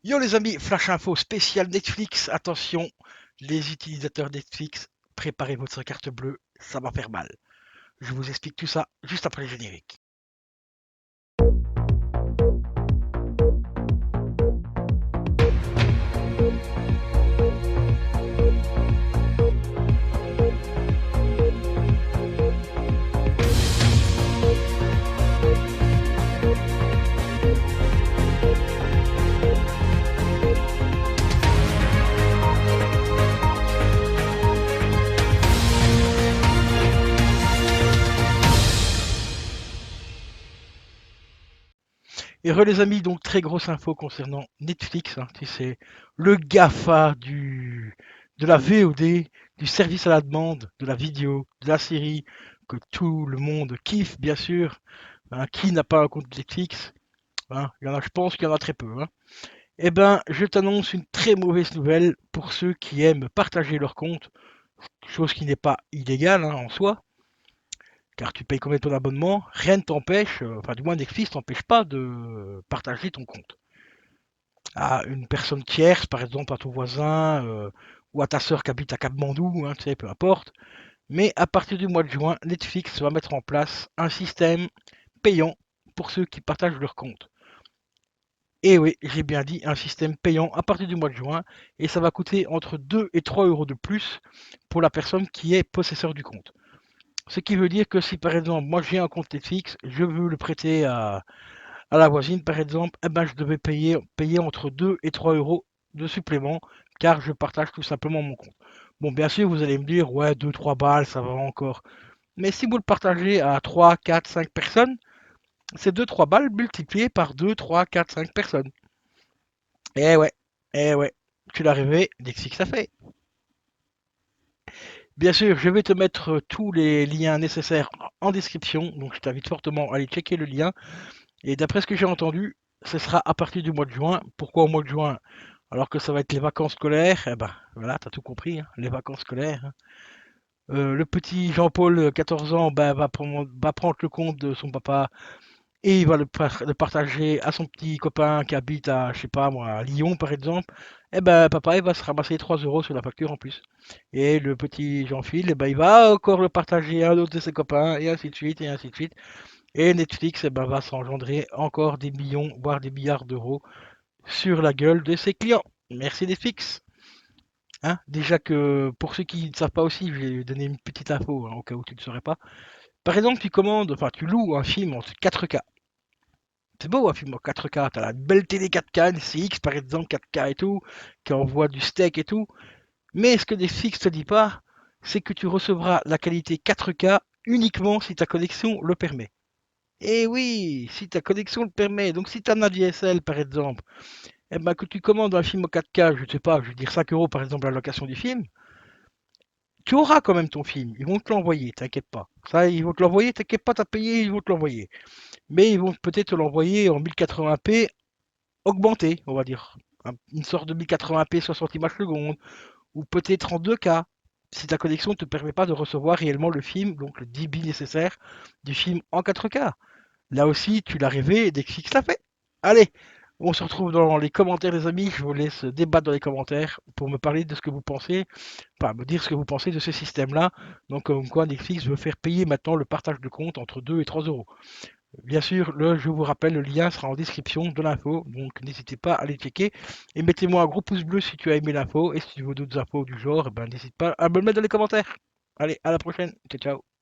Yo les amis, flash info spécial Netflix. Attention, les utilisateurs Netflix, préparez votre carte bleue, ça va faire mal. Je vous explique tout ça juste après le générique. Et re les amis, donc très grosse info concernant Netflix, tu sais, le GAFA de la VOD, du service à la demande, de la vidéo, de la série, que tout le monde kiffe bien sûr. Qui n'a pas un compte Netflix? Il y en a, je pense qu'il y en a très peu. Eh ben, je t'annonce une très mauvaise nouvelle pour ceux qui aiment partager leur compte, chose qui n'est pas illégale en soi, car tu payes quand même ton abonnement, rien ne t'empêche, enfin du moins Netflix t'empêche pas de partager ton compte à une personne tierce, par exemple à ton voisin ou à ta sœur qui habite à Katmandou, tu sais, peu importe. Mais à partir du mois de juin, Netflix va mettre en place un système payant pour ceux qui partagent leur compte. Et oui, j'ai bien dit un système payant à partir du mois de juin, et ça va coûter entre 2 et 3 euros de plus pour la personne qui est possesseur du compte. Ce qui veut dire que si par exemple moi j'ai un compte Netflix, je veux le prêter à la voisine par exemple, eh ben, je devais payer entre 2 et 3 euros de supplément car je partage tout simplement mon compte. Bon, bien sûr, vous allez me dire, ouais, 2-3 balles, ça va encore. Mais si vous le partagez à 3, 4, 5 personnes, c'est 2-3 balles multipliées par 2, 3, 4, 5 personnes. Eh ouais, eh ouais, tu l'as rêvé, Netflix a fait. Bien sûr, je vais te mettre tous les liens nécessaires en description, donc je t'invite fortement à aller checker le lien. Et d'après ce que j'ai entendu, ce sera à partir du mois de juin. Pourquoi au mois de juin? Alors que ça va être les vacances scolaires, eh ben voilà, t'as tout compris, les vacances scolaires. Le petit Jean-Paul, 14 ans, ben, va prendre le compte de son papa et il va le partager à son petit copain qui habite à, je sais pas moi, à Lyon par exemple. Eh ben papa, il va se ramasser 3 euros sur la facture en plus. Et le petit Jean-Phil, eh ben, il va encore le partager à un autre de ses copains, et ainsi de suite, et ainsi de suite. Et Netflix, eh ben, va s'engendrer encore des millions, voire des milliards d'euros sur la gueule de ses clients. Merci Netflix. Déjà que pour ceux qui ne savent pas aussi, je vais donner une petite info au cas où tu ne saurais pas. Par exemple, tu loues un film en 4K. C'est beau un film en 4K, t'as la belle télé 4K, une CX par exemple 4K et tout, qui envoie du steak et tout. Mais ce que Netflix te dit pas, c'est que tu recevras la qualité 4K uniquement si ta connexion le permet. Et oui, si ta connexion le permet. Donc si tu as un ADSL par exemple, eh ben, que tu commandes un film en 4K, je sais pas, je veux dire 5 euros par exemple la location du film, tu auras quand même ton film. Ils vont te l'envoyer, t'inquiète pas. Ça, ils vont te l'envoyer, t'inquiète pas, t'as payé, ils vont te l'envoyer. Mais ils vont peut-être te l'envoyer en 1080p augmenté, on va dire. Une sorte de 1080p 60 images secondes, ou peut-être en 2K, si ta connexion ne te permet pas de recevoir réellement le film, donc le débit nécessaire du film en 4K. Là aussi, tu l'as rêvé et Netflix l'a fait. Allez, on se retrouve dans les commentaires, les amis. Je vous laisse débattre dans les commentaires pour me parler de ce que vous pensez, enfin me dire ce que vous pensez de ce système-là. Donc, comme quoi Netflix veut faire payer maintenant le partage de compte entre 2 et 3 euros. Bien sûr, je vous rappelle, le lien sera en description de l'info, donc n'hésitez pas à aller checker. Et mettez-moi un gros pouce bleu si tu as aimé l'info, et si tu veux d'autres infos du genre, ben, n'hésite pas à me le mettre dans les commentaires. Allez, à la prochaine, ciao ciao.